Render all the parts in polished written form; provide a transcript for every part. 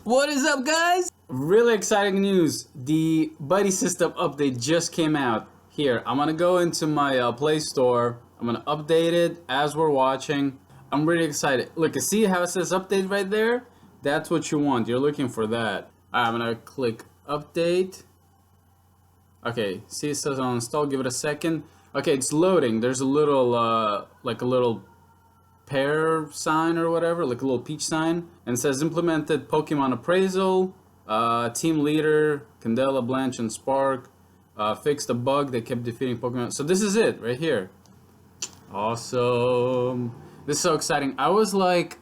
What is up, guys? Really exciting news. The Buddy system update just came out. Here, I'm gonna go into my Play Store. I'm gonna update it as we're watching. I'm really excited. Look, you see how it says update right there? That's what you want. You're looking for that. Alright, I'm gonna click update. Okay, see it says on install. Give it a second. Okay, it's loading. There's a little, like a little pear sign or whatever, like a little peach sign, and it says implemented Pokemon appraisal, team leader, Candela, Blanche, and Spark, fixed a bug that kept defeating Pokemon. So this is it right here. Awesome. This is so exciting. I was like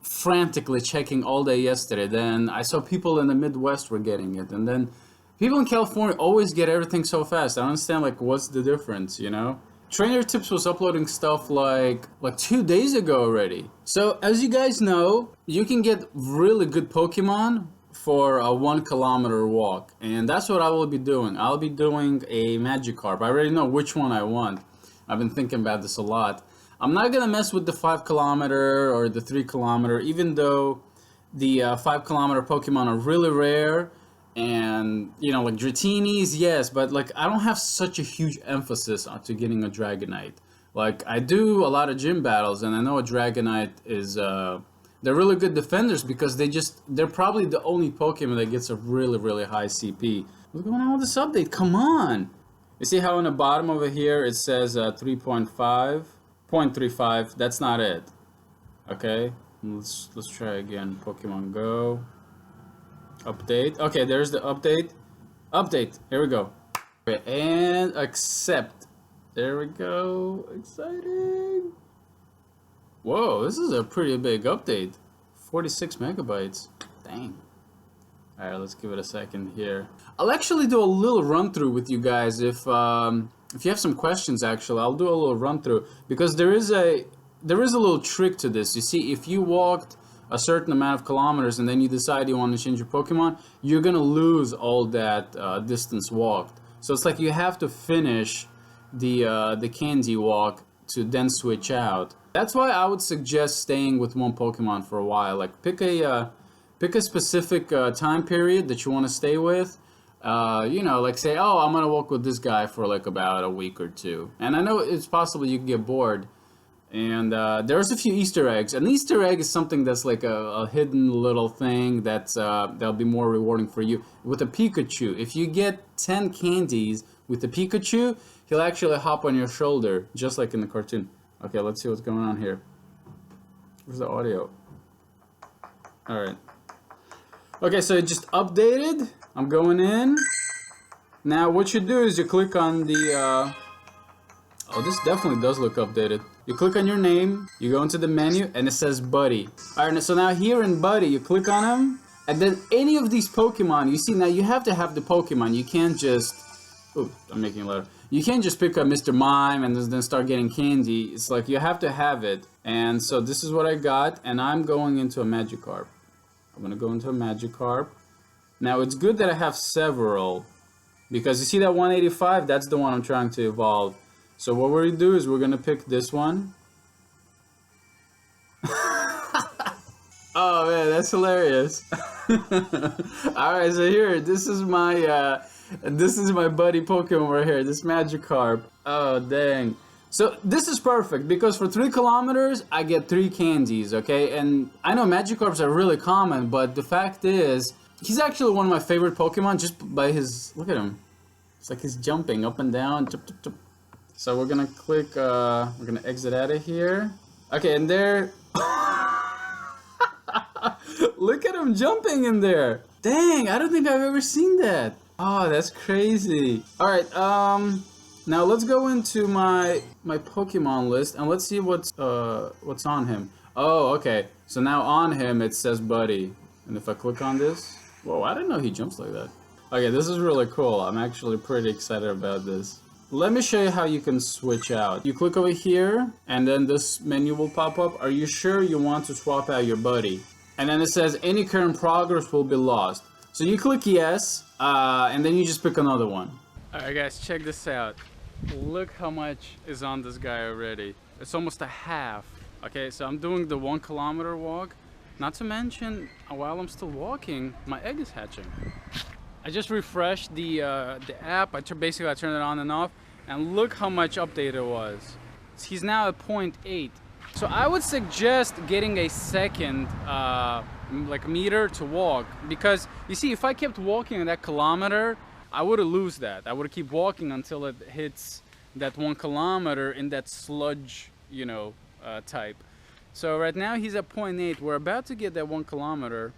frantically checking all day yesterday. Then I saw people in the Midwest were getting it, and then people in California always get everything so fast. I don't understand, like, what's the difference, you know? Trainer Tips was uploading stuff like 2 days ago already. So as you guys know, you can get really good Pokemon for a 1 kilometer walk, and that's what I will be doing. I'll be doing a Magikarp. I already know which one I want. I've been thinking about this a lot. I'm not gonna mess with the 5 kilometer or the 3 kilometer, even though the 5 kilometer Pokemon are really rare. And, you know, like Dratinis, yes, but like I don't have such a huge emphasis onto getting a Dragonite. Like, I do a lot of gym battles, and I know a Dragonite is, they're really good defenders because they're probably the only Pokemon that gets a really, really high CP. What's going on with this update? Come on! You see how in the bottom over here it says 3.5, 0.35, that's not it. Okay, let's try again. Pokemon GO. Update. Okay, there's the update. Update. Here we go. Okay, and accept. There we go. Exciting. Whoa, this is a pretty big update. 46 megabytes. Dang. Alright, let's give it a second here. I'll actually do a little run through with you guys if you have some questions. Actually, I'll do a little run through because there is a little trick to this. You see, if you walked a certain amount of kilometers and then you decide you want to change your Pokemon, you're gonna lose all that distance walked. So it's like you have to finish the candy walk to then switch out. That's why I would suggest staying with one Pokemon for a while. Like pick a specific time period that you want to stay with. You know, like say, oh, I'm gonna walk with this guy for like about a week or two. And I know it's possible you can get bored. And there's a few Easter eggs. An Easter egg is something that's like a hidden little thing that'll be more rewarding for you. With a Pikachu, if you get 10 candies with the Pikachu, he'll actually hop on your shoulder, just like in the cartoon. Okay, let's see what's going on here. Where's the audio? Alright. Okay, so it just updated. I'm going in. Now what you do is you click on the... Oh, this definitely does look updated. You click on your name, you go into the menu, and it says Buddy. Alright, so now here in Buddy, you click on him, and then any of these Pokemon, you see, now you have to have the Pokemon. You can't just... Oh, I'm making it louder. You can't just pick up Mr. Mime and then start getting candy. It's like you have to have it. And so this is what I got, and I'm going into a Magikarp. I'm going to go into a Magikarp. Now, it's good that I have several, because you see that 185? That's the one I'm trying to evolve. So what we're going to do is we're going to pick this one. Oh man, that's hilarious. Alright, so here, this is my Buddy Pokemon right here, this Magikarp. Oh dang. So this is perfect because for 3 kilometers I get 3 candies, okay? And I know Magikarps are really common, but the fact is, he's actually one of my favorite Pokemon just by his, look at him. It's like he's jumping up and down. So we're gonna click, we're gonna exit out of here. Okay, and there, look at him jumping in there. Dang, I don't think I've ever seen that. Oh, that's crazy. All right, now let's go into my Pokemon list and let's see what's on him. Oh, okay. So now on him it says Buddy, and if I click on this, whoa, I didn't know he jumps like that. Okay, this is really cool. I'm actually pretty excited about this. Let me show you how you can switch out. You click over here, and then this menu will pop up. Are you sure you want to swap out your Buddy? And then it says any current progress will be lost. So you click yes, and then you just pick another one. Alright guys, check this out. Look how much is on this guy already. It's almost a half. Okay, so I'm doing the 1 kilometer walk, Not to mention, while I'm still walking, my egg is hatching. I just refreshed the app. Basically I turned it on and off, and look how much update it was. He's now at 0.8. So I would suggest getting a second like meter to walk, because you see, if I kept walking that kilometer, I would lose that. I would keep walking until it hits that 1 kilometer in that sludge, you know, type. So right now he's at 0.8. We're about to get that 1 kilometer.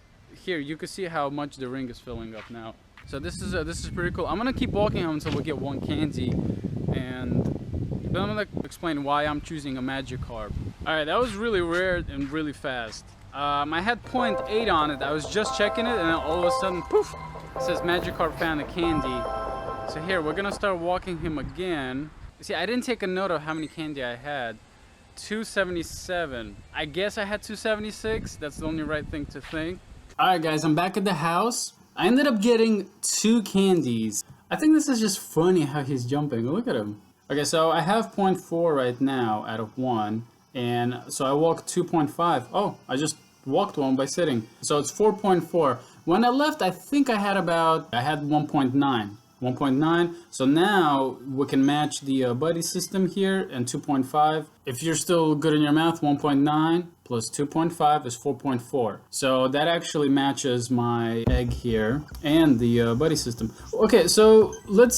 Here you can see how much the ring is filling up now. So this is pretty cool. I'm gonna keep walking until we get 1 candy, and then I'm gonna explain why I'm choosing a Magikarp. All right, that was really rare and really fast. I had 0.8 on it. I was just checking it, and then all of a sudden, poof! It says Magikarp found a candy. So here we're gonna start walking him again. See, I didn't take a note of how many candy I had. 277. I guess I had 276. That's the only right thing to think. All right, guys, I'm back at the house. I ended up getting 2 candies. I think this is just funny how he's jumping. Look at him. Okay, so I have 0.4 right now out of 1. And so I walked 2.5. Oh, I just walked 1 by sitting. So it's 4.4. When I left, I think I had 1.9. 1.9. So now we can match the buddy system here, and 2.5. If you're still good in your math, 1.9 plus 2.5 is 4.4. So that actually matches my egg here and the buddy system. Okay, so let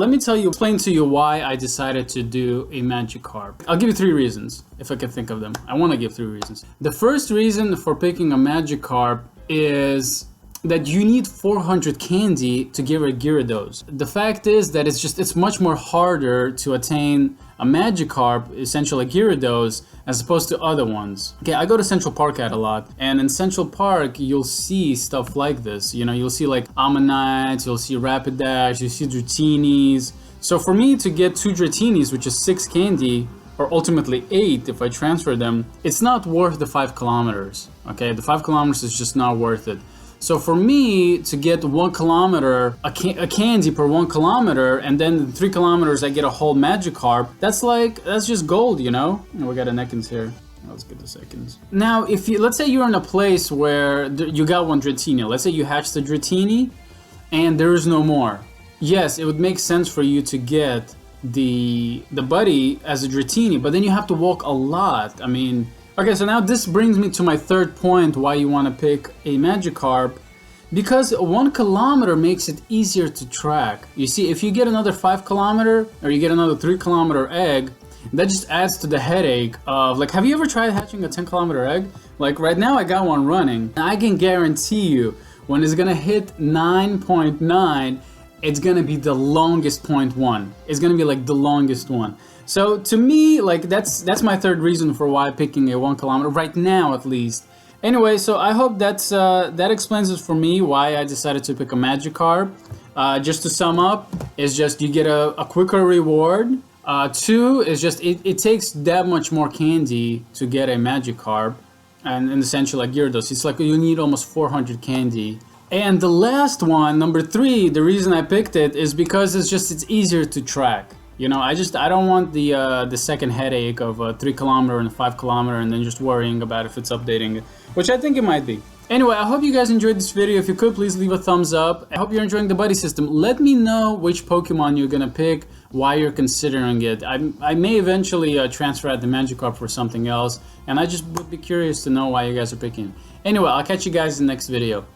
me explain to you why I decided to do a Magikarp. I'll give you 3 reasons if I can think of them. I want to give 3 reasons. The first reason for picking a Magikarp is that you need 400 candy to give a Gyarados. The fact is that it's much more harder to attain a Magikarp, essentially a Gyarados, as opposed to other ones. Okay, I go to Central Park a lot, and in Central Park you'll see stuff like this. You know, you'll see like Ammonites, you'll see Rapidash, you'll see Dratinis. So for me to get 2 Dratinis, which is 6 candy, or ultimately 8 if I transfer them, it's not worth the 5 kilometers. Okay, the 5 kilometers is just not worth it. So for me to get 1 kilometer, a candy per 1 kilometer, and then 3 kilometers I get a whole Magikarp, that's just gold, you know? We got a Ekans here. Let's get the seconds. Now, let's say you're in a place where you got 1 Dratini. Let's say you hatched the Dratini, and there is no more. Yes, it would make sense for you to get the buddy as a Dratini, but then you have to walk a lot. I mean, okay, so now this brings me to my 3rd point why you want to pick a Magikarp. Because 1 kilometer makes it easier to track. You see, if you get another 5 kilometer or you get another 3 kilometer egg, that just adds to the headache of, like, have you ever tried hatching a 10 kilometer egg? Like right now I got one running. I can guarantee you when it's gonna hit 9.9, it's gonna be the longest 0.1. It's gonna be like the longest one. So to me, like that's my 3rd reason for why picking a 1 kilometer right now, at least. Anyway, so I hope that explains it for me why I decided to pick a Magikarp. Just to sum up, is just you get a quicker reward. 2 is just it takes that much more candy to get a Magikarp, and essentially like Gyarados, it's like you need almost 400 candy. And the last one, number 3, the reason I picked it is because it's easier to track. You know, I don't want the second headache of a 3 kilometer and a 5 kilometer and then just worrying about if it's updating, which I think it might be. Anyway, I hope you guys enjoyed this video. If you could, please leave a thumbs up. I hope you're enjoying the buddy system. Let me know which Pokemon you're gonna pick, why you're considering it. I may eventually transfer out the Magikarp for something else, and I just would be curious to know why you guys are picking it. Anyway, I'll catch you guys in the next video.